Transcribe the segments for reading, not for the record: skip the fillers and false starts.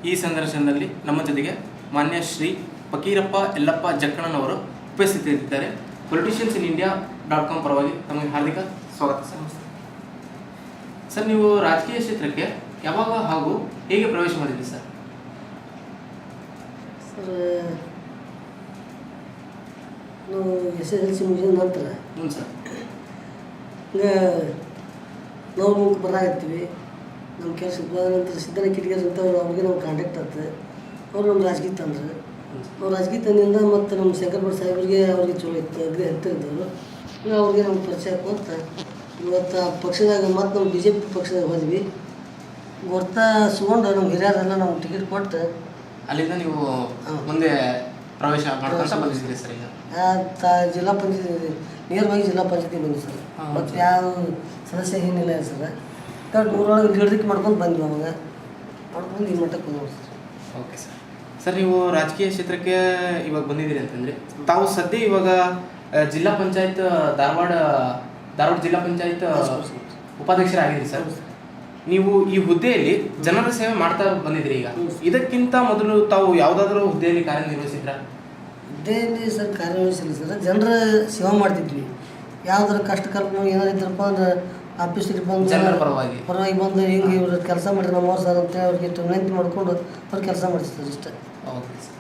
ಈ ಸಂದರ್ಶನದಲ್ಲಿ ನಮ್ಮ ಜೊತೆಗೆ ಮಾನ್ಯ ಶ್ರೀ ಫಕೀರಪ್ಪ ಯಲ್ಲಪ್ಪ ಜಕ್ಕಣ್ಣನವರು ಉಪಸ್ಥಿತರಿದ್ದಾರೆ. ಪೊಲಿಟಿಷಿಯನ್ಸ್ ಇನ್ ಇಂಡಿಯಾ.com ಪರವಾಗಿ ತಮಗೆ ಹಾರ್ದಿಕ ಸ್ವಾಗತ ಸರ್. ಸರ್, ನೀವು ರಾಜಕೀಯ ಕ್ಷೇತ್ರಕ್ಕೆ ಯಾವಾಗ ಹಾಗೂ ಹೇಗೆ ಪ್ರವೇಶ ಮಾಡಿದ್ರಿ ಸರ್? ಸರ್, ನಾವು SSLC ಮುಗಿದ ನಂತರ ಸರ್ ಈಗ ನಾವು ಮುಖ ಬರಾಕತ್ತೀವಿ. ನಮ್ಮ ಕೆಲಸ ನಂತರ ಸಿದ್ದನ ಕಿಟಗಿಯರ್ ಅಂತ ಅವ್ರಿಗೆ ನಾವು ಕಾಂಟ್ಯಾಕ್ಟ್ ಆಗ್ತದೆ. ಅವ್ರು ನಮ್ಮ ರಾಜಕೀಯ ತಂದ್ರೆ ಅವ್ರು ರಾಜಕೀಯ ತಂದಿಂದ ಮತ್ತು ನಮ್ಮ ಶಂಕರಪುರ ಸಾಹೇಬ್ರಿಗೆ ಅವ್ರಿಗೆ ಚಲೋ ಇತ್ತು, ಅಗ್ರಿ ಹತ್ತಿರದವರು. ಈಗ ಅವ್ರಿಗೆ ನಮ್ಮ ಪರಿಚಯ ಹಾಕುವಂತ ಇವತ್ತು ಪಕ್ಷದಾಗ ಮತ್ತು ನಮ್ಮ BJP ಪಕ್ಷದಾಗ ಹೋದ್ವಿ. ಗೊತ್ತಾ ಸುಗೊಂಡು ನಮ್ಮ ಹಿರಿಯರೆಲ್ಲ ನಮ್ಗೆ ಟಿಕೆಟ್ ಕೊಟ್ಟು ಅಲ್ಲಿಂದ ನೀವು ಮುಂದೆ ಪ್ರವೇಶ ಮಾಡ್ಕೊಂತ ಬಂದಿದ್ದೀರಿ ಸರ್. ಈಗ ಜಿಲ್ಲಾ ಪಂಚಾಯತಿ ನೇರವಾಗಿ ಜಿಲ್ಲಾ ಪಂಚಾಯತಿ ಬಂದ್ವಿ ಸರ್. ಮತ್ತು ಯಾವ ಸದಸ್ಯ ಏನಿಲ್ಲ ಸರ್. ಕರೆಕ್ಟ್ ಊರೊಳಗೆ ಲೀಡರ್ಗೆ ಮಾಡ್ಕೊಂಡು ಬಂದ್ವಿ. ಅವಾಗ ಮಾಡ್ಕೊಂಡು ಈ ಮಟ್ಟಕ್ಕೆ ಬಂದ್ವಿ ಸರ್. Okay sir. ಸರ್, ನೀವು ರಾಜಕೀಯ ಕ್ಷೇತ್ರಕ್ಕೆ ಇವಾಗ ಬಂದಿದ್ದೀರಿ ಅಂತಂದರೆ ತಾವು ಸದ್ಯ ಇವಾಗ ಜಿಲ್ಲಾ ಪಂಚಾಯತ್ ಧಾರವಾಡ ಜಿಲ್ಲಾ ಪಂಚಾಯತ್ ಉಪಾಧ್ಯಕ್ಷರಾಗಿದ್ದೀರಿ ಸರ್. ನೀವು ಈ ಹುದ್ದೆಯಲ್ಲಿ ಜನರ ಸೇವೆ ಮಾಡ್ತಾ ಬಂದಿದ್ದೀರಿ. ಈಗ ಇದಕ್ಕಿಂತ ಮೊದಲು ತಾವು ಯಾವುದಾದ್ರೂ ಹುದ್ದೆಯಲ್ಲಿ ಕಾರ್ಯನಿರ್ವಹಿಸಿದ್ರ? ಹುದ್ದೆಯಲ್ಲಿ ಸರ್ ಕಾರ್ಯನಿರ್ವಹಿಸಿಲ್ಲ ಸರ್. ಜನರ ಸೇವೆ ಮಾಡ್ತಿದ್ವಿ. ಯಾವ್ದಾರ ಕಷ್ಟ ಕಲ್ಪನೆ ಏನಾರು ಇದ್ರಪ್ಪ ಅಂದ್ರೆ ಆಫೀಸಿಗೆ ಬಂದು ಜನರ ಪರವಾಗಿ ಬಂದು ಹಿಂಗೆ ಇವ್ರು ಕೆಲಸ ಮಾಡಿದ್ರೆ ನಮ್ಮವ್ರು ಸರ್ ಅಂತ ಅವ್ರಿಗೆ ವಿನಂತಿ ಮಾಡಿಕೊಂಡು ಅವ್ರು ಕೆಲಸ ಮಾಡಿಸ್ತಾರೆ ಇಷ್ಟ. Okay sir.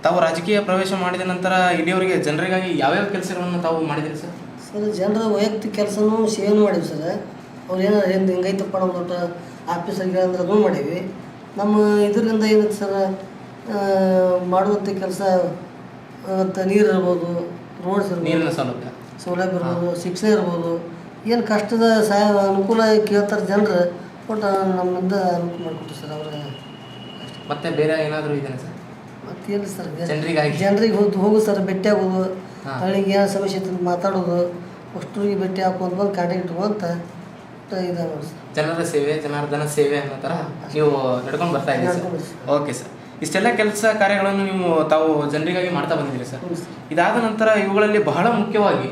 ತಾವು ರಾಜಕೀಯ ಪ್ರವೇಶ ಮಾಡಿದ ನಂತರ ಇಲ್ಲಿಯವರೆಗೆ ಜನರಿಗಾಗಿ ಯಾವ್ಯಾವ ಕೆಲಸಗಳನ್ನು ತಾವು ಮಾಡಿದಿರಿ ಸರ್? ಸರ್, ಜನರ ವೈಯಕ್ತಿಕ ಕೆಲಸನೂ ಸೇವೆ ಮಾಡಿವಿ ಸರ್. ಅವ್ರು ಏನಾರು ಹಿಂಗೈತಪ್ಪ ನಮ್ಮ ದೊಡ್ಡ ಆಫೀಸರ್ಗೆ ಅಂದ್ರೆ ಅದನ್ನು ಮಾಡೀವಿ. ನಮ್ಮ ಇದರಿಂದ ಏನೈತೆ ಸರ್, ಮಾಡುವಂಥ ಕೆಲಸ ಮತ್ತು ನೀರು ಇರ್ಬೋದು, ರೋಡ್ಸ್ ಇರ್ಬೋದು, ನೀರಿನ ಸೌಲಭ್ಯ ಇರ್ಬೋದು, ಶಿಕ್ಷಣ ಇರ್ಬೋದು, ಏನು ಕಷ್ಟದ ಅನುಕೂಲ ಕೇಳ್ತಾರೆ ಜನರು ಕೊಟ್ಟು ನಮ್ಮಿಂದ ಅನುಕೂಲ ಮಾಡಿಕೊಡ್ತೀವಿ ಸರ್. ಅವ್ರಿಗೆ ಮತ್ತೆ ಬೇರೆ ಏನಾದರೂ ಇದೆಯಾ ಸರ್? ಮತ್ತೇನು ಸರ್, ಜನರಿಗೆ ಹೋಗು ಸರ್, ಭೇಟಿ ಆಗೋದು, ಹಳ್ಳಿಗೆ ಏನೋ ಸಮಸ್ಯೆ ಇತ್ತು ಮಾತಾಡೋದು, ಅಷ್ಟರಿಗೆ ಭೇಟಿ ಹಾಕೋದು, ಬಂದು ಕಾಂಟ್ಯಾಕ್ಟ್ ಇಟ್ಕೊಂತ ಇದೆ ನೋಡಿ ಸರ್. ಜನರ ಸೇವೆ, ಜನಾರ್ದನ ಸೇವೆ ಅನ್ನೋ ಥರ ನೀವು ನಡ್ಕೊಂಡು ಬರ್ತಾ ಇದ್ದೀರಿ ಸರ್. Okay sir. ಇಷ್ಟೆಲ್ಲ ಕೆಲಸ ಕಾರ್ಯಗಳನ್ನು ನೀವು ತಾವು ಜನರಿಗಾಗಿ ಮಾಡ್ತಾ ಬಂದಿದ್ದೀರಿ ಸರ್. ಇದಾದ ನಂತರ ಇವುಗಳಲ್ಲಿ ಬಹಳ ಮುಖ್ಯವಾಗಿ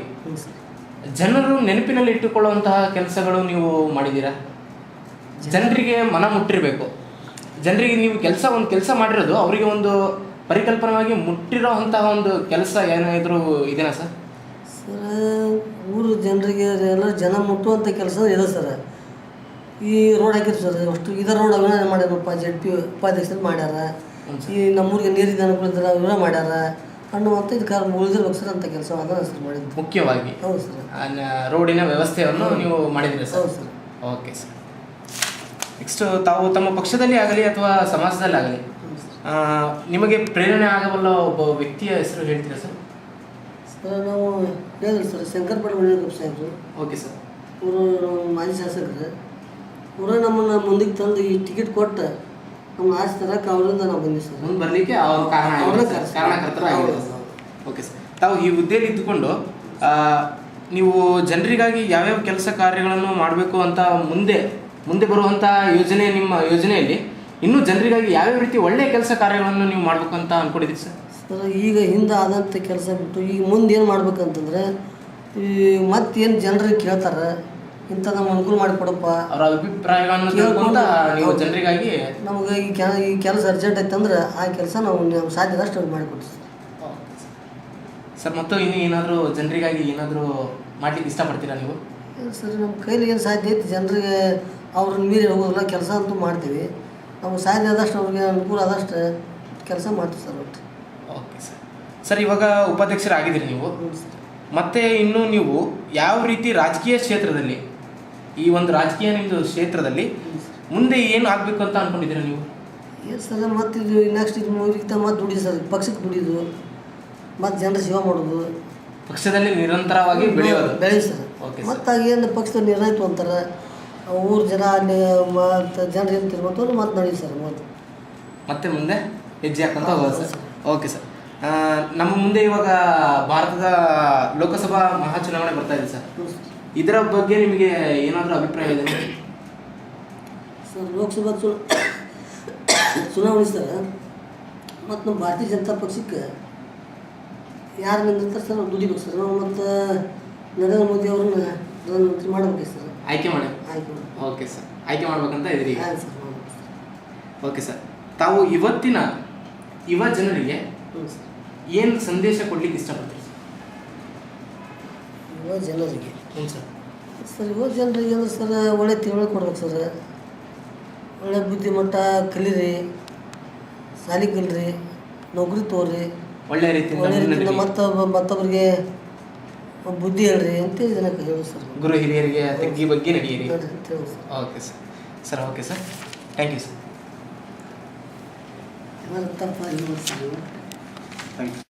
ಜನರು ನೆನಪಿನಲ್ಲಿ ಇಟ್ಟುಕೊಳ್ಳುವಂತಹ ಕೆಲಸಗಳು ನೀವು ಮಾಡಿದ್ದೀರಾ? ಜನರಿಗೆ ಮನ ಮುಟ್ಟಿರಬೇಕು. ಜನರಿಗೆ ನೀವು ಒಂದು ಕೆಲಸ ಮಾಡಿರೋದು ಅವರಿಗೆ ಒಂದು ಪರಿಕಲ್ಪನವಾಗಿ ಮುಟ್ಟಿರೋ ಅಂತಹ ಒಂದು ಕೆಲಸ ಏನಾದರೂ ಇದೆಯಾ ಸರ್? ಸರ್, ಊರು ಜನರಿಗೆ ಎಲ್ಲ ಜನ ಮುಟ್ಟುವಂಥ ಕೆಲಸ ಇದೆ ಸರ್. ಈ ರೋಡ್ ಹಾಕಿದ್ರು ಸರ್, ಅಷ್ಟು ಇದರ ರೋಡ್ ಅಭಿನಯ ಮಾಡ್ಯಾರಪ್ಪ, ZP ಉಪಾಧ್ಯಕ್ಷರು ಮಾಡ್ಯಾರ. ಈ ನಮ್ಮೂರಿಗೆ ನೀರಿನ ಅನುಕೂಲ ಇವರ ಮಾಡ್ಯಾರ ಅನ್ನುವಂಥ ಇದಕ್ಕೆ ಉಳಿದಿರ್ಬೇಕು ಸರ್ ಅಂತ ಕೆಲಸ ಅದನ್ನ ಸರ್ ಮಾಡಿದ್ದು ಮುಖ್ಯವಾಗಿ. ಹೌದು ಸರ್. ರೋಡಿನ ವ್ಯವಸ್ಥೆಯನ್ನು ನೀವು ಮಾಡಿದ್ದೀರಿ ಸರ್. ಹೌದು ಸರ್. Okay sir. ನೆಕ್ಸ್ಟ್, ತಾವು ತಮ್ಮ ಪಕ್ಷದಲ್ಲಿ ಆಗಲಿ ಅಥವಾ ಸಮಾಜದಲ್ಲಿ ಆಗಲಿ ನಿಮಗೆ ಪ್ರೇರಣೆ ಆಗಬಲ್ಲ ಒಬ್ಬ ವ್ಯಕ್ತಿಯ ಹೆಸರು ಹೇಳ್ತೀರಾ ಸರ್? ಸರ್, ನಾವು ಹೇಳಿದ್ರು ಸರ್, ಶಂಕರಪುರ ಮಣಿಯಪ್ಪ ಸಾಹೇಬರು. Okay sir. ಇವರು ಮಾಜಿ ಶಾಸಕರು. ಇವರೇ ನಮ್ಮನ್ನು ಮುಂದಕ್ಕೆ ತಂದು ಈ ಟಿಕೆಟ್ ಕೊಟ್ಟು ನಮ್ಮ ಆಸೆ ತರಕ್ಕೆ ಅವರಿಂದ ನಾವು ಬಂದಿವಿ ಸರ್. ಮುಂದೆ ಬರಲಿಕ್ಕೆ ಅವ್ರ ಕಾರಣಕರ್ತರಾಗಿದ್ದಾರೆ. Okay sir. ತಾವು ಈ ಹುದ್ದೆಯಲ್ಲಿ ಇದ್ದುಕೊಂಡು ನೀವು ಜನರಿಗಾಗಿ ಯಾವ್ಯಾವ ಕೆಲಸ ಕಾರ್ಯಗಳನ್ನು ಮಾಡಬೇಕು ಅಂತ ಮುಂದೆ ಬರುವಂಥ ನಿಮ್ಮ ಯೋಜನೆಯಲ್ಲಿ ಇನ್ನೂ ಜನರಿಗಾಗಿ ಯಾವ್ಯಾವ ರೀತಿ ಒಳ್ಳೆಯ ಕೆಲಸ ಕಾರ್ಯಗಳನ್ನು ನೀವು ಮಾಡಬೇಕು ಅಂತ ಅಂದ್ಕೊಂಡಿದ್ದೀರಿ ಸರ್? ಸರ್, ಈಗ ಹಿಂದೆ ಆದಂಥ ಕೆಲಸ ಬಿಟ್ಟು ಈಗ ಮುಂದೆ ಏನು ಮಾಡ್ಬೇಕಂತಂದ್ರೆ ಈ ಮತ್ತೇನು ಜನರಿಗೆ ಕೇಳ್ತಾರೆ, ಇಂಥ ನಮ್ಮ ಅನುಕೂಲ ಮಾಡಿಕೊಡಪ್ಪ, ಅವರ ಅಭಿಪ್ರಾಯಗಳನ್ನು ತಿಳ್ಕೊಂತ ನೀವು ಜನರಿಗಾಗಿ ನಮಗೆ ಈ ಕೆಲಸ ಅರ್ಜೆಂಟ್ ಐತಂದ್ರೆ ಆ ಕೆಲಸ ನಾವು ಸಾಧ್ಯದಷ್ಟು ಅವ್ರು ಮಾಡಿಕೊಡ್ತೀವಿ ಸರ್. ಮತ್ತು ಇನ್ನೂ ಏನಾದರೂ ಜನರಿಗಾಗಿ ಏನಾದರೂ ಮಾಡ್ಲಿಕ್ಕೆ ಇಷ್ಟಪಡ್ತೀರಾ ನೀವು? ಸರ್, ನಮ್ಮ ಕೈಲಿ ಏನು ಸಾಧ್ಯ ಐತಿ ಜನರಿಗೆ ಅವ್ರನ್ನ ಮೀರಿ ಹೋಗೋದಿಲ್ಲ, ಕೆಲಸ ಅಂತೂ ಮಾಡ್ತೀವಿ. ನಮ್ಗೆ ಸಾಧ್ಯ ಆದಷ್ಟು ಅವ್ರಿಗೆ ಅನುಕೂಲ ಆದಷ್ಟು ಕೆಲಸ ಮಾಡ್ತೀವಿ ಸರ್. ಒಟ್ಟು ಓಕೆ ಸರ್. ಸರ್, ಇವಾಗ ಉಪಾಧ್ಯಕ್ಷರಾಗಿದ್ದೀರಿ ನೀವು. ಮತ್ತೆ ಇನ್ನು ನೀವು ಯಾವ ರೀತಿ ರಾಜಕೀಯ ಕ್ಷೇತ್ರದಲ್ಲಿ ಈ ಒಂದು ರಾಜಕೀಯ ನಿಮ್ಮದು ಕ್ಷೇತ್ರದಲ್ಲಿ ಮುಂದೆ ಏನು ಆಗಬೇಕು ಅಂತ ಅಂದ್ಕೊಂಡಿದ್ದೀರಾ ನೀವು? ಏನು ಸರ್, ಮತ್ತು ಇದು ನೆಕ್ಸ್ಟ್ ಇದು ಮುಗಿತಾ ಮತ್ತೆ ದುಡಿದು ಸರ್, ಪಕ್ಷಕ್ಕೆ ದುಡಿದು ಮತ್ತು ಜನರ ಸೇವೆ ಮಾಡೋದು, ಪಕ್ಷದಲ್ಲಿ ನಿರಂತರವಾಗಿ ಬೆಳೆಯೋದು ಸರ್. ಮತ್ತು ಏನು ಪಕ್ಷದ ನಿರ್ಣಯಿತು ಅಂತಾರೆ ಊರು ಜನ ಅಲ್ಲಿ ಮತ್ತು ಜನರು ಏನು ತಿರ್ಬೋದು ಮತ್ತೆ ನಡೆಯುತ್ತೆ ಸರ್. ಮತ್ತೆ ಮುಂದೆ ಹೆಜ್ಜೆ ಹಾಕಂತ ಹೋಗೋದು ಸರ್. Okay sir. ನಮ್ಮ ಮುಂದೆ ಇವಾಗ ಭಾರತದ ಲೋಕಸಭಾ ಮಹಾಚುನಾವಣೆ ಬರ್ತಾ ಇದೆ ಸರ್. ಇದರ ಬಗ್ಗೆ ನಿಮಗೆ ಏನಾದರೂ ಅಭಿಪ್ರಾಯ ಇದೆ ಸರ್? ಲೋಕಸಭಾ ಚುನಾವಣೆ ಸರ್, ಮತ್ತು ನಮ್ಮ ಭಾರತೀಯ ಜನತಾ ಪಕ್ಷಕ್ಕೆ ಯಾರು ನಿಂದಿರ್ತಾರೆ ಸರ್ ಅವ್ರು ದುಡಿಬೇಕು ಸರ್. ನಾವು ಮತ್ತು ನರೇಂದ್ರ ಮೋದಿ ಅವ್ರನ್ನ ಪ್ರಧಾನಮಂತ್ರಿ ಮಾಡಬೇಕು ಸರ್. ಆಯ್ಕೆ ಮಾಡಿ. Okay sir. ಆಯ್ಕೆ ಮಾಡ್ಬೇಕಂತ ಇದ್ರಿ. ಓಕೆ ಸರ್, ತಾವು ಇವತ್ತಿನ ಯುವ ಜನರಿಗೆ ಹ್ಞೂ ಸರ್. ಏನು ಸಂದೇಶ ಕೊಡ್ಲಿಕ್ಕೆ ಇಷ್ಟಪಡ್ತೀರಿ ಯುವ ಜನರಿಗೆ ಹ್ಞೂ ಸರ್. ಸರ್ ಯುವ ಜನರಿಗೆ ಅಂದ್ರೆ ಸರ್ ಒಳ್ಳೆ ತಿಳುವಳಿಕೆ ಕೊಡ್ಬೇಕು ಸರ್. ಒಳ್ಳೆ ಬುದ್ಧಿಮಟ್ಟ ಕಲೀರಿ, ಶಾಲೆ ಕಲೀರಿ, ನೌಕರಿ ತೋರಿ, ಒಳ್ಳೆ ಒಳ್ಳೆ ರೀತಿಯಿಂದ ರೀತಿಯಿಂದ ಮುನ್ನಡೆರಿ. ಮತ್ತೊಬ್ಬರಿಗೆ ಬುದ್ಧಿ ಹೇಳ್ರಿ ಅಂತೇಳಿ ಜನಕ್ಕೆ ಹೇಳಿ ಸರ್. ಗುರು ಹಿರಿಯರಿಗೆ ತಗ್ಗಿ ಬಗ್ಗೆ ನಡೆಯಿರಿ. ನೋಡ್ರಿ ಅಂತ ಹೇಳಿ sir. Okay sir. Sir okay sir, thank you sir. ಏನಾದ್ರು ತಪ್ಪಾಗಿ ನೋಡಿ ಸರ್ ನೀವು. Thank you.